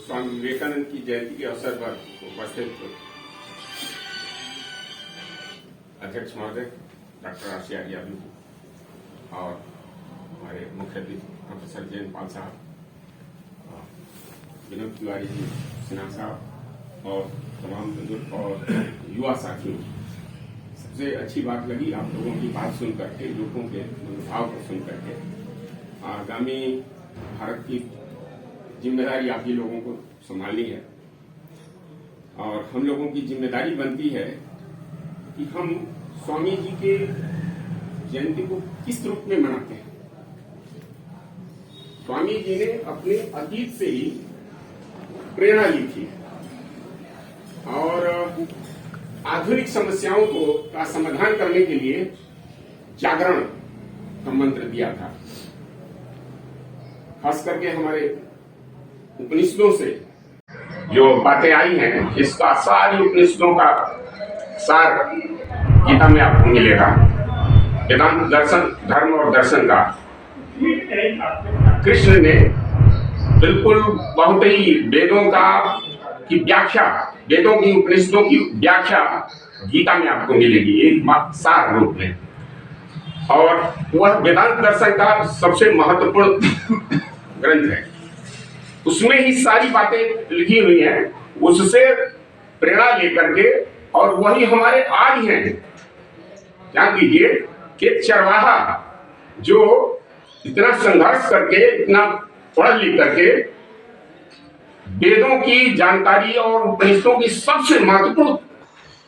स्वामी विवेकानंद की जयंती के अवसर पर उपस्थित अध्यक्ष महोदय डॉक्टर आरसी आर्याबी और हमारे मुख्य अतिथि प्रोफेसर जयंत पाल साहब, विनोद तिवारी जी, सिन्हा साहब और तमाम बुजुर्ग और युवा साथियों, सबसे अच्छी बात लगी आप लोगों की बात सुन करके, लोगों के मनोभाव को सुन करके। आगामी भारत की जिम्मेदारी आप ही लोगों को संभालनी है और हम लोगों की जिम्मेदारी बनती है कि हम स्वामी जी के जयंती को किस रूप में मनाते हैं। स्वामी जी ने अपने अतीत से ही प्रेरणा ली थी और आधुनिक समस्याओं का समाधान करने के लिए जागरण का मंत्र दिया था। खास करके हमारे उपनिषदों से जो बातें आई हैं, इसका सारी उपनिषदों का सार गीता में आपको मिलेगा। वेदांत दर्शन, धर्म और दर्शन का कृष्ण ने बिल्कुल बहुत ही वेदों की व्याख्या, वेदों की उपनिषदों की व्याख्या गीता में आपको मिलेगी एक सार रूप में। और वह वेदांत दर्शन का सबसे महत्वपूर्ण ग्रंथ है। उसमें ही सारी बातें लिखी हुई हैं, उससे प्रेरणा लेकर के, और वही हमारे आज हैं। ध्यान दीजिए कि चरवाहा जो इतना संघर्ष करके, इतना पढ़ लिख करके वेदों की जानकारी और उपनिषदों की सबसे महत्वपूर्ण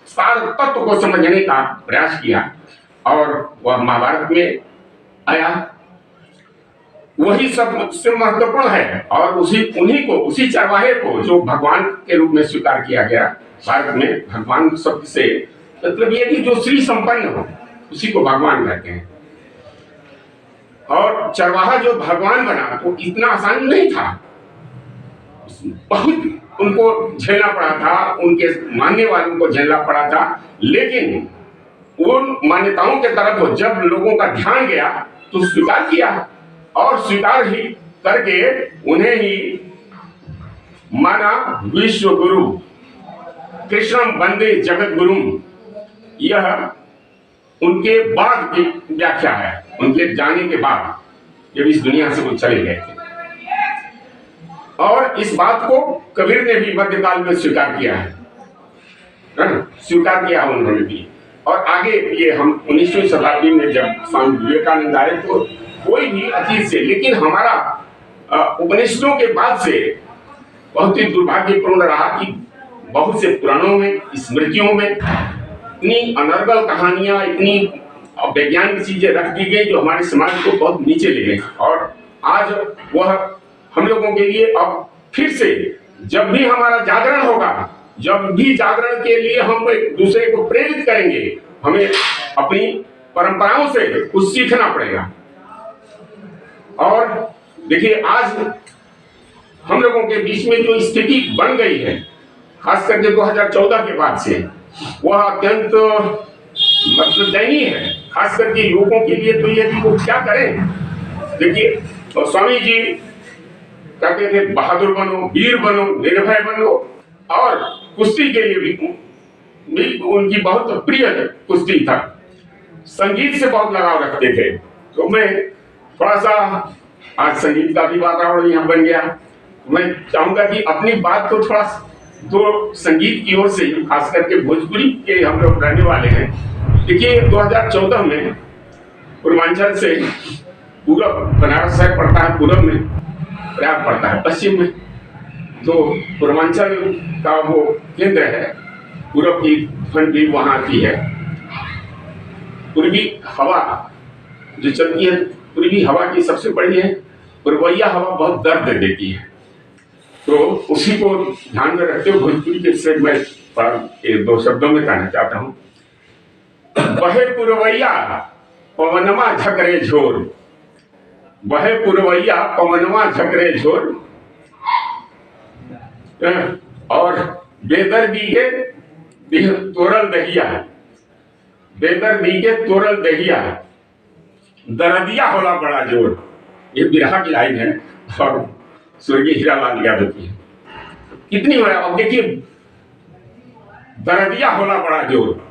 सार तत्व को समझने का प्रयास किया और वह महाभारत में आया। वही सबसे महत्वपूर्ण है और उसी चरवाहे को जो भगवान के रूप में स्वीकार किया गया। भारत में भगवान शब्द से मतलब ये कि जो श्री संपन्न हो, उसी को भगवान कहते हैं। और चरवाहा जो भगवान बना तो इतना आसान नहीं था, बहुत उनको झेलना पड़ा था, उनके मानने वालों को झेलना पड़ा था। लेकिन उन मान्यताओं के तरफ जब लोगों का ध्यान गया तो स्वीकार किया और स्वीकार ही करके उन्हें ही माना विश्व गुरु, कृष्णम वंदे जगत गुरु। यह उनके बाद की व्याख्या है, उनके जाने के बाद जब इस दुनिया से वो चले गए थे। और इस बात को कबीर ने भी मध्यकाल में स्वीकार किया है, स्वीकार किया उन्होंने भी। और आगे ये हम 19वीं शताब्दी में जब स्वामी विवेकानंद आए तो कोई भी अतीत से, लेकिन हमारा उपनिषदों के बाद से बहुत ही दुर्भाग्यपूर्ण रहा कि बहुत से पुराणों में, स्मृतियों में इतनी अनर्गल कहानियां, इतनी वैज्ञानिक चीजें रख दी गई जो हमारे समाज को बहुत नीचे ले गई। और आज वह हम लोगों के लिए अब फिर से जब भी हमारा जागरण होगा, जब भी जागरण के लिए हम एक दूसरे को प्रेरित करेंगे, हमें अपनी परंपराओं से कुछ सीखना पड़ेगा। और देखिए आज हम लोगों के बीच में जो स्थिति बन गई है, खास करके 2014 के बाद से, वह अत्यंत मतलब दयनीय है, खास करके युवकों के लिए। तो ये कि वो क्या करें। देखिए स्वामी जी कहते थे बहादुर बनो, वीर बनो, निर्भय बनो। और कुश्ती के लिए भी उनकी बहुत प्रिय कुश्ती था। संगीत से बहुत लगाव रखते थे। तो मैं थोड़ा सा, आज संगीत का भी वातावरण यहाँ बन गया, मैं चाहूंगा कि अपनी बात को थोड़ा तो संगीत की ओर से, खास करके भोजपुरी के हम लोग रहने वाले हैं। देखिए 2014 में पूर्वांचल से पूरब, बनारस शहर पड़ता है पूरब में, प्रयाग पड़ता है पश्चिम में। तो पूर्वांचल का वो केंद्र है, पूरब की ठंड भी वहाँ आती है। पूर्वी हवा जो चलती है, पूर्वी हवा की सबसे बड़ी है पूर्वैया हवा, बहुत दर्द देती है। तो उसी को ध्यान में रखते हुए भोजपुरी के से मैं दो शब्दों में कहना चाहता हूँ। बहे पुरवैया पवनमा झकरे झोर, बहे पुरवैया पवनमा झकरे झोर, और बेदर्दी के तोरल दहिया, बेदर्दी के तोरल दहिया, दरदिया होला बड़ा जोर। ये बिरहा की लाइन है और स्वर्गीय हीरालाल यादव की है। कितनी हो रहा है। अब देखिए दर्दिया होला बड़ा जोर।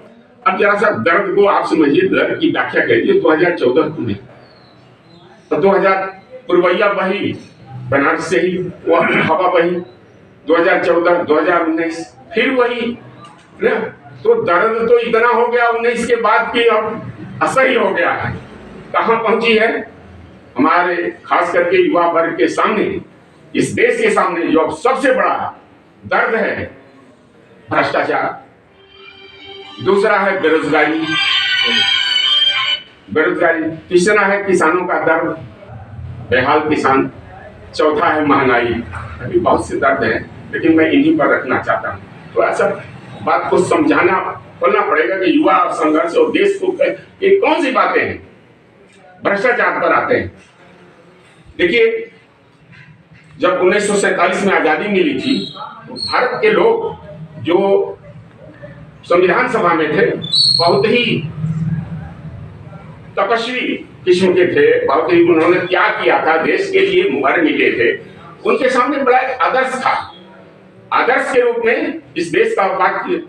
अब जरा सा दर्द को आप समझिए, दर्द की व्याख्या करिए 2014 में, तो 2000 पुरवैया बही बनारस से ही वो हवा बही, 2014 2019 फिर वही ना। तो दर्द तो इतना हो गया 19 के बाद कि अब असह्य हो गया है। कहां पहुंची है हमारे खास करके युवा वर्ग के सामने, इस देश के सामने जो अब सबसे बड़ा दर्द है भ्रष्टाचार, दूसरा है बेरोजगारी, तीसरा है किसानों का दर्द, बेहाल किसान, चौथा है महंगाई। अभी बहुत से दर्द है लेकिन मैं इन्हीं पर रखना चाहता हूँ। तो ऐसा बात को समझाना बोलना पड़ेगा कि युवा संघर्ष और देश को ये कौन सी बातें हैं भ्रष्टाचार पर आते हैं। देखिए जब 1947 में आजादी मिली थी तो भारत के लोग जो संविधान सभा में थे बहुत ही तपस्वी किस्म के थे, बहुत ही उन्होंने त्याग किया था, देश के लिए मर मिटे थे। उनके सामने बड़ा एक आदर्श था। आदर्श के रूप में इस देश का वाक्य,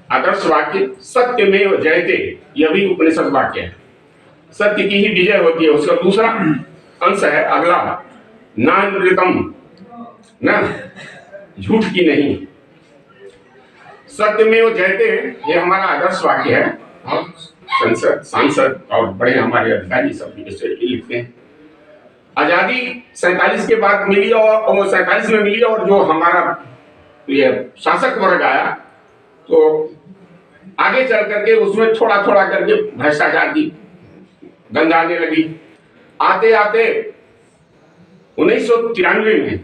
आदर्श वाक्य सत्यमेव जयते, यह भी उपनिषद वाक्य है। सत्य की ही विजय होती है। उसका दूसरा अंश है अगला, नानृतम, ना झूठ की नहीं, सत्यमेव जयते, ये हमारा आदर्श वाक्य है। और संसद सांसद और बड़े हमारे अधिकारी सब इसे लिखते हैं। आजादी 47 के बाद मिली और 47 में मिली, और जो हमारा ये शासक वर्ग आया तो आगे चल करके उसमें थोड़ा थोड़ा करके भ्रष्टाचार की गंध आने लगी। आते आते 1993 में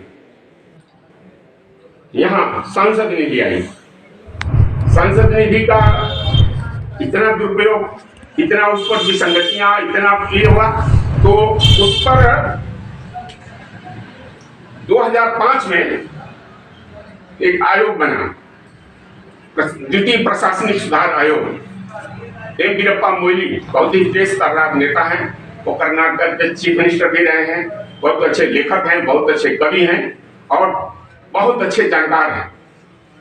यहां सांसद निधि आई। सांसद निधि का इतना दुरुपयोग, इतना उस पर विसंगतियां, इतना ये हुआ तो उस पर 2005 में एक आयोग बना, द्वितीय प्रशासनिक सुधार आयोग। एम वीरप्पा मोइली बहुत ही तेज तर्रार नेता हैं, वो कर्नाटक के चीफ मिनिस्टर भी रहे हैं, बहुत अच्छे लेखक हैं, बहुत अच्छे कवि हैं और बहुत अच्छे जानकार हैं।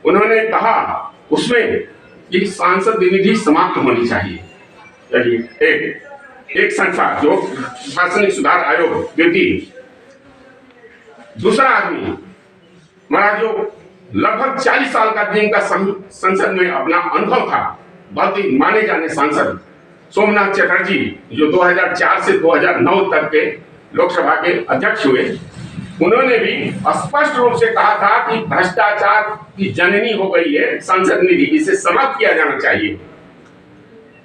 उन्होंने कहा उसमें कि सांसद निधि समाप्त होनी चाहिए। चलिए एक संस्था जो प्रशासनिक सुधार आयोग द्वितीय, दूसरा आदमी हमारा जो लगभग 40 साल का जिनका संसद में अपना अनुभव था, बहुत ही माने जाने सांसद सोमनाथ चटर्जी, जो 2004 से 2009 तक के लोकसभा के अध्यक्ष हुए, उन्होंने भी स्पष्ट रूप से कहा था कि भ्रष्टाचार की जननी हो गई है सांसद निधि, इसे समाप्त किया जाना चाहिए।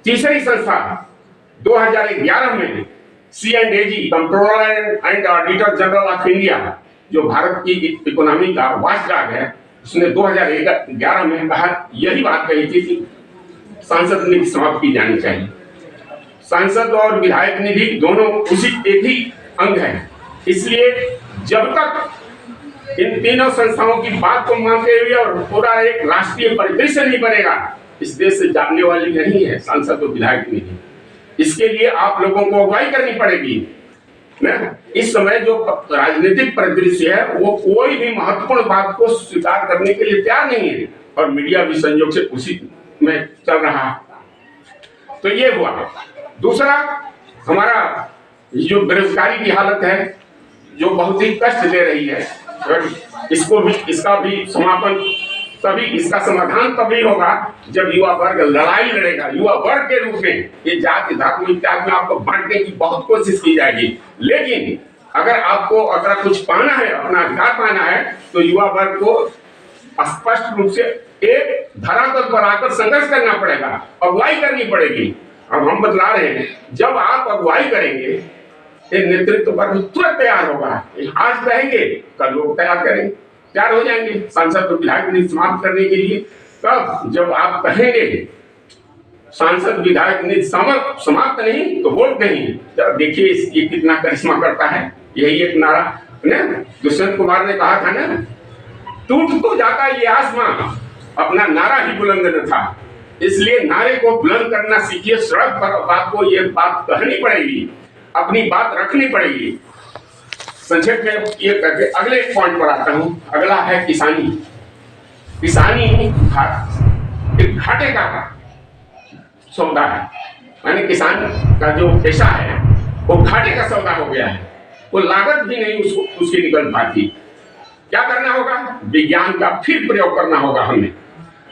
तीसरी संस्था 2011 में CNAG, controller and auditor general of India, जो भारत की इकोनॉमी का वॉचडॉग है, उसने 2011 में कहा, यही बात कही थी कि सांसद निधि समाप्त की जानी चाहिए। सांसद और विधायक निधि दोनों उसी एक ही अंग है, इसलिए जब तक इन तीनों संस्थाओं की बात को मानते हुए और पूरा एक राष्ट्रीय परिदृश्य नहीं बनेगा, इस देश से जाने वाली नहीं है सांसद और विधायक निधि। इसके लिए आप लोगों को अगुवाई करनी पड़ेगी ना। इस समय जो राजनीतिक परिदृश्य है वो कोई भी महत्वपूर्ण बात को स्वीकार करने के लिए तैयार नहीं है, और मीडिया भी संयोग से उसी में चल रहा है। तो ये हुआ। दूसरा हमारा जो बेरोजगारी की हालत है, जो बहुत ही कष्ट दे रही है, इसको भी, इसका भी समापन तभी, इसका समाधान तभी होगा जब युवा वर्ग लड़ाई लड़ेगा। युवा वर्ग के रूप में ये जाति धर्म इत्यादि में आपको बांटने की बहुत कोशिश की जाएगी, लेकिन अगर कुछ पाना है, अपना अधिकार पाना है, तो युवा वर्ग को स्पष्ट रूप से एक धरातल पर आकर संघर्ष करना पड़ेगा, अगुवाई करनी पड़ेगी। अब हम बतला रहे हैं, जब आप अगुवाई करेंगे, नेतृत्व वर्ग तुरंत तैयार होगा। आज कहेंगे कल लोग तैयार हो जाएंगे सांसद और विधायक निधि समाप्त करने के लिए। तब जब आप कहेंगे सांसद विधायक निधि समाप्त नहीं तो वोट नहीं, जब देखिए ये कितना करिश्मा करता है। यही एक नारा ना दुष्यंत कुमार ने कहा था ना, टूट तो जाता ये आसमां, अपना नारा ही बुलंद न था। इसलिए नारे को बुलंद करना सीखिए, सड़क पर आपको ये बात कहनी पड़ेगी, अपनी बात रखनी पड़ेगी। संक्षेप में ये करके अगले पॉइंट पर आता हूं। अगला है किसानी। किसानी एक घाटे का सौदा है, यानी किसान का जो पेशा है वो घाटे का सौदा हो गया है। वो लागत भी नहीं उसकी निकल पाती। क्या करना होगा? विज्ञान का फिर प्रयोग करना होगा हमें,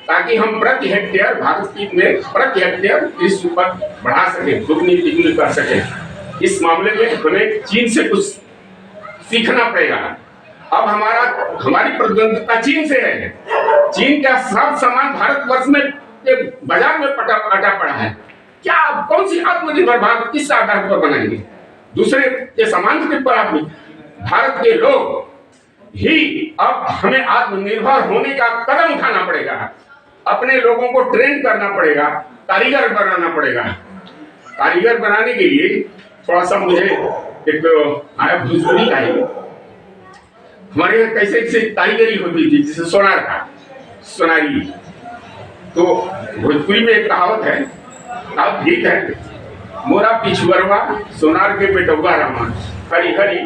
ताकि हम प्रति हेक्टेयर भारत की में प्रति हेक्टेयर कृषि उपज बढ़ा सके, दुगनी तिगुनी कर सके। इस मामले में हमें चीन से कुछ सीखना पड़ेगा। अब हमारी प्रतिद्वंद्विता चीन से है। चीन का सब सामान भारतवर्ष में बाजार में अटा पड़ा है। क्या कौन सी आत्मनिर्भर भारत किस आधार पर बनाएंगे? दूसरे के सामान के पर आप भारत के लोग ही अब हमें आत्मनिर्भर होने का कदम उठाना पड़ेगा। अपने लोगों को ट्रेन करना पड़ेगा, कारीगर बनाना पड़ेगा। कारीगर बनाने के लिए थोड़ा सा मुझे एक आया भोजपुरी का ही, हमारे यहाँ कैसे कैसे कारीगरी होती थी, जैसे सोनार का सोनारी। तो भोजपुरी में एक कहावत है, आप गीत है, मोरा पिछुअरवा सोनार के बेटौआ रामा, हरी हरी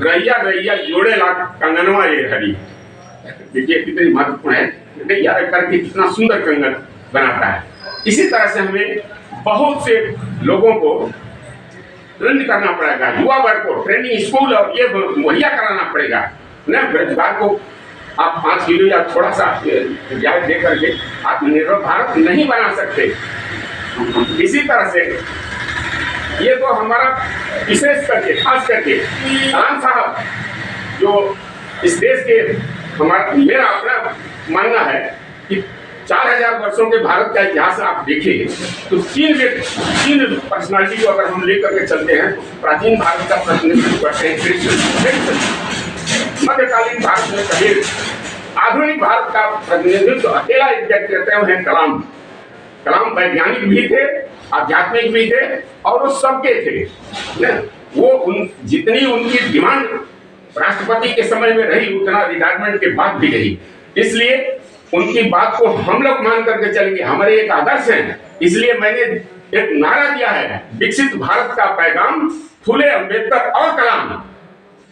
रैया रैया जोड़े ला कंगनवा ये हरी। देखिए कितनी महत्वपूर्ण है, रैया करके कितना सुंदर कंगन बनाता है। इसी तरह से हमें बहुत से लोगों को ट्रेन करना पड़ेगा, युवा वर्ग को ट्रेनिंग स्कूल और ये मुहैया कराना पड़ेगा ना। बेरोजगार को आप 5 किलो या थोड़ा सा ब्याज दे करके आत्मनिर्भर भारत नहीं बना सकते। इसी तरह से ये तो हमारा विशेष करके खास करके कलाम साहब जो इस देश के हमारा मेरा अपना मानना है कि 4000 वर्षों के भारत का इतिहास आप देखें तो तीन पर्सनालिटी को अगर हम लेकर के चलते हैं तो प्राचीन भारत का प्रतिनिधित्व करते हैं कृष्ण, मध्यकालीन भारत में कबीर, आधुनिक भारत का प्रतिनिधित्व अकेला एक व्यक्ति करते हैं कलाम। कलाम वैज्ञानिक भी थे, आध्यात्मिक भी थे और वो सबके थे। वो जितनी उनकी डिमांड राष्ट्रपति के समय में रही उतना रिटायरमेंट के बाद भी रही। इसलिए उनकी बात को हम लोग मान करके चलेंगे, हमारे एक आदर्श है। इसलिए मैंने एक नारा दिया है, विकसित भारत का पैगाम फूले, अंबेडकर और कलाम।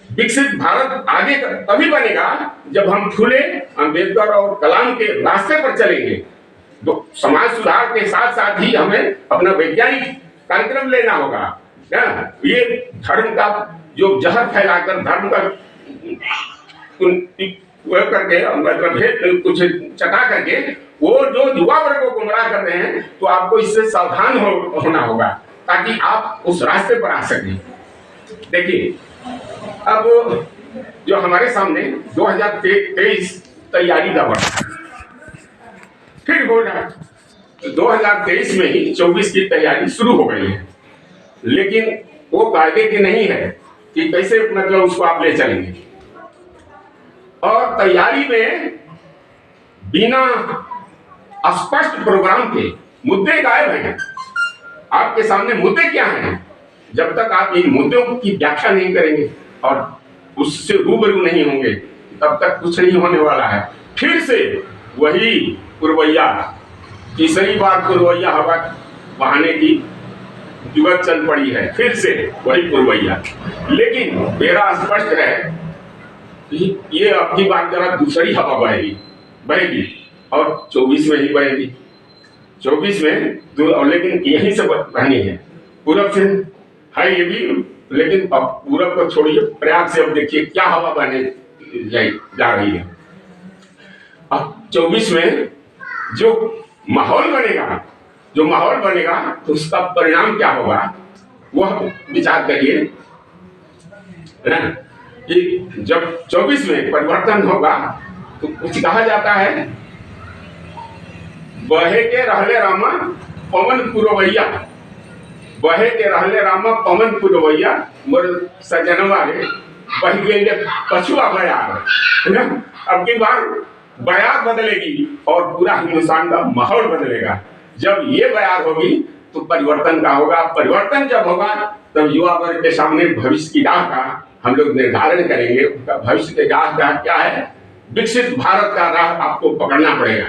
विकसित भारत आगे तभी बनेगा जब हम फूले, अंबेडकर और कलाम के रास्ते पर चलेंगे। तो समाज सुधार के साथ साथ ही हमें अपना वैज्ञानिक कार्यक्रम लेना होगा। ये धर्म का जो जहर फैलाकर धर्म का करके मतलब कुछ चटा करके वो जो युवा वर्ग को गुमराह कर रहे हैं, तो आपको इससे सावधान होना होगा ताकि आप उस रास्ते पर आ सकें। देखिए अब जो हमारे सामने 2023 तैयारी का वर्ष फिर हो रहा है। 2023 में ही 24 की तैयारी शुरू हो गई है, लेकिन वो कायदे की नहीं है कि कैसे मतलब उसको आप ले चलेंगे। और तैयारी में बिना स्पष्ट प्रोग्राम के मुद्दे गायब हैं। आपके सामने मुद्दे क्या हैं? जब तक आप इन मुद्दों की व्याख्या नहीं करेंगे और उससे रूबरू नहीं होंगे तब तक कुछ नहीं होने वाला है। फिर से वही पुरवैया, तीसरी बार पुरवैया हवा बहाने की युवक चल पड़ी है, फिर से वही पुरवैया। लेकिन मेरा स्पष्ट है कि ये अपनी बात जरा दूसरी हवा बहेगी और 24 में ही बहेगी। 24 में लेकिन यहीं से बहनी है, पूरब से है ये भी, लेकिन अब पूरब को छोड़िए, प्रयाग से अब देखिए क्या हवा बहने जा रही है। अब 24 में जो माहौल बनेगा तो उसका परिणाम क्या होगा वह विचार करिए ना। कि जब 24 में परिवर्तन होगा तो कुछ कहा जाता है, बहे के रहले रामा पवन पुरवैया, बहे के रहले रामा पवन पुरवैया, मोर सजनवा रे बह गए पछुआ बयार। अब की बार बयार बदलेगी और पूरा हिंदुस्तान का माहौल बदलेगा। जब ये बयार होगी तो परिवर्तन का होगा। परिवर्तन जब होगा तब युवा वर्ग के सामने भविष्य की राह का हम लोग निर्धारण करेंगे। उनका भविष्य के राह का क्या है? विकसित भारत का राह आपको पकड़ना पड़ेगा।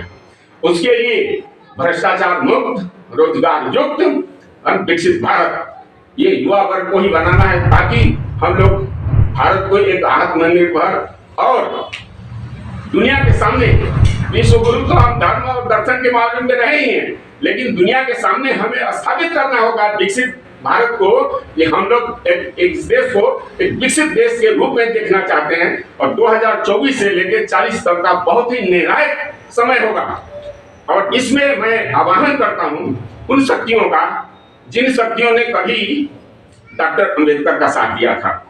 उसके लिए भ्रष्टाचार मुक्त, रोजगार युक्त और विकसित भारत, ये युवा वर्ग को ही बनाना है ताकि हम लोग भारत को एक आत्मनिर्भर और दुनिया के सामने विश्व गुरु तो हम धर्म और दर्शन के मामले में रहे ही हैं, लेकिन दुनिया के सामने हमें स्थापित करना होगा विकसित भारत को, कि हम लोग एक देश को एक विकसित देश के रूप में देखना चाहते हैं। और 2024 से लेकर 40 तक का बहुत ही निर्णायक समय होगा। और इसमें मैं आह्वान करता हूं उन शक्तियों का जिन शक्तियों ने कभी डॉक्टर अंबेडकर का साथ दिया था।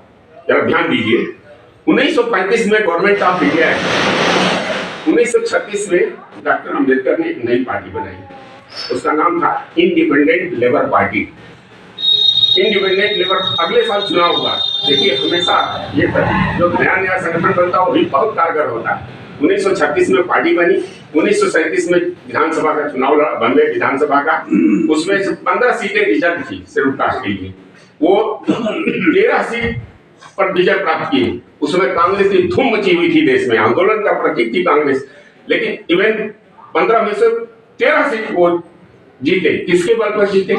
जरा ध्यान दीजिए, 1935 में गवर्नमेंट ऑफ इंडिया, 1936 में डॉक्टर अंबेडकर ने एक नई पार्टी बनाई, उसका नाम था independent labour party. Independent labour, अगले साल चुनाव हुआ। देखिए, हमेशा ये जो नया संगठन बनता है वो भी बहुत कारगर होता है। 1936 में पार्टी बनी, 1937 में विधानसभा का चुनाव लड़ा, बॉम्बे विधानसभा का, उसमें से 15 सीटें रिजर्व थी शेड्यूल कास्ट के लिए, वो 13 सीट पर विजय प्राप्त की। उसमें कांग्रेस की धूम मची हुई थी, देश में आंदोलन का प्रतीक थी कांग्रेस, लेकिन इवन 15 में से 13 सीट वो जीते। किसके बल पर जीते?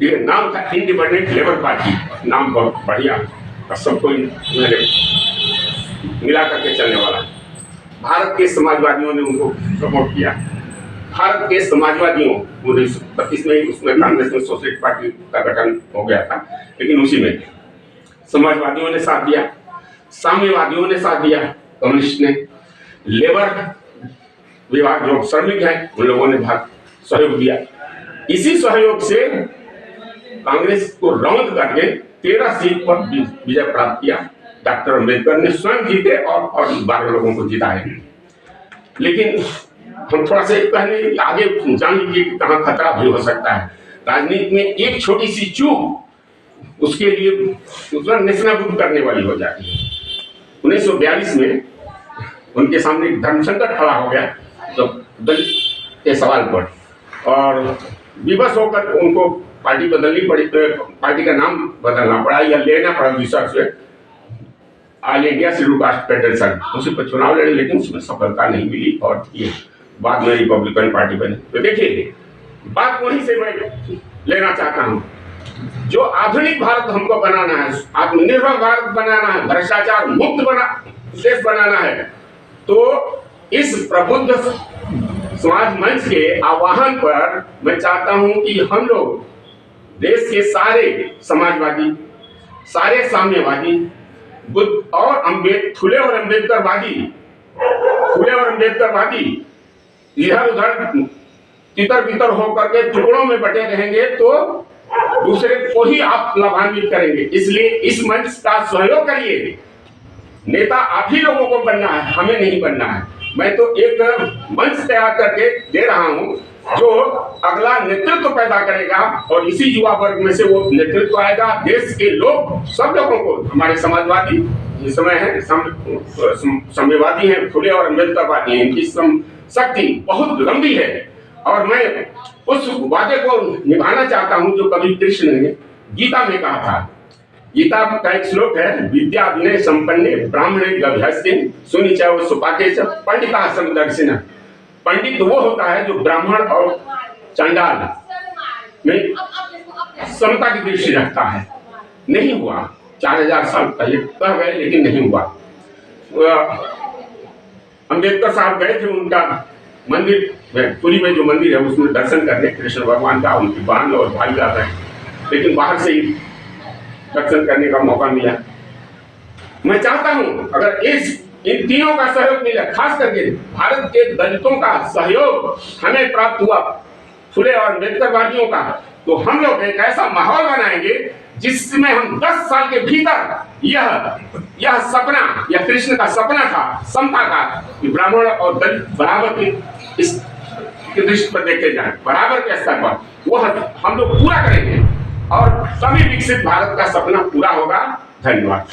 ये नाम था इंडिपेंडेंट लेबर पार्टी, नाम बहुत बढ़िया और सबको मिला करके चलने वाला। भारत के समाजवादियों ने उनको सपोर्ट किया। भारत के समाजवादियों 1932 में उसमें कांग्रेस में सोशलिस्ट पार्टी का गठन हो गया था, लेकिन उसी में समाजवादियों ने साथ दिया, साम्यवादियों ने साथ दिया, कम्युनिस्ट ने, लेबर विभाग जो श्रमिक है उन लोगों ने सहयोग दिया। इसी सहयोग से कांग्रेस को रौंद करके 13 सीट पर विजय प्राप्त किया। डॉक्टर अंबेडकर ने स्वयं जीते और 12 लोगों को जिताए। लेकिन हम थोड़ा सा पहले आगे जान लीजिए कि कहाँ खतरा भी हो सकता है। राजनीति में एक छोटी सी चूक उसके लिए नेस्तनाबूद करने वाली हो जाती है। 1942 में उनके सामने धर्म संकट खड़ा हो गया तो दलित के सवाल पर, और विवश होकर उनको पार्टी बदलनी पड़ी, पार्टी का नाम बदलना पड़ा या लेना पड़ा दूसरा से, all India schedule caste federation. उसी पर चुनाव लड़े, लेकिन उसमें सफलता नहीं मिली और ये बाद में रिपब्लिकन पार्टी बनी। तो देखिए, बात वहीं से मैं लेना चाहता हूं, जो आधुनिक भारत हमको बनाना है, आत्मनिर्भर भारत बनाना है, भ्रष्टाचार मुक्त देश बनाना है, तो इस प्रबुद्ध समाज मंच के आह्वान पर मैं चाहता हूं कि हम लोग देश के सारे समाजवादी, सारे साम्यवादी, बुद्ध और फुले और अम्बेडकरवादी इधर उधर तितर बितर होकर के टुकड़ों में बटे रहेंगे तो दूसरे को ही आप लाभान्वित करेंगे। इसलिए इस मंच का सहयोग करिए। नेता आप ही लोगों को बनना है, हमें नहीं बनना है। मैं तो एक मंच तैयार करके दे रहा हूं जो अगला नेतृत्व पैदा करेगा, और इसी युवा वर्ग में से वो नेतृत्व आएगा। देश के लोग, सब लोगों को, हमारे समाजवादी इस समय है, साम्यवादी हैं, फुले और अम्बेडकरवादी हैं, इनकी शक्ति बहुत लंबी है। और मैं उस वादे को निभाना चाहता हूं जो कभी कृष्ण ने गीता में कहा था। गीता का एक श्लोक है, विद्या विनय संपन्ने ब्राह्मणे गभ्यस्ते सुनिचैव सुपाके च पंडिता समदर्शिनः। पंडित वो होता है जो ब्राह्मण और चंडाल में समता की दृष्टि रखता है। नहीं हुआ, 4000 साल पहले कह गए, लेकिन नहीं हुआ। अंबेडकर साहब गए थे उनका मंदिर में, पुरी में जो मंदिर है उसमें दर्शन करने कृष्ण भगवान का, उनकी बहन और भाई आ गए, लेकिन बाहर से ही दर्शन करने का मौका मिला। मैं चाहता हूं अगर इन तीनों का सहयोग मिला, खास करके भारत के दलितों का सहयोग हमें प्राप्त हुआ, फुले और अम्बेडकरवादियों का, तो हम लोग एक ऐसा माहौल बनाएंगे जिसमें हम 10 साल के भीतर यह सपना, यह कृष्ण का सपना था समता का, कि ब्राह्मण और दलित बराबर की इस दृष्टि पर देखे जाए, बराबर के स्तर पर, वो हम लोग पूरा करेंगे और तभी विकसित भारत का सपना पूरा होगा। धन्यवाद।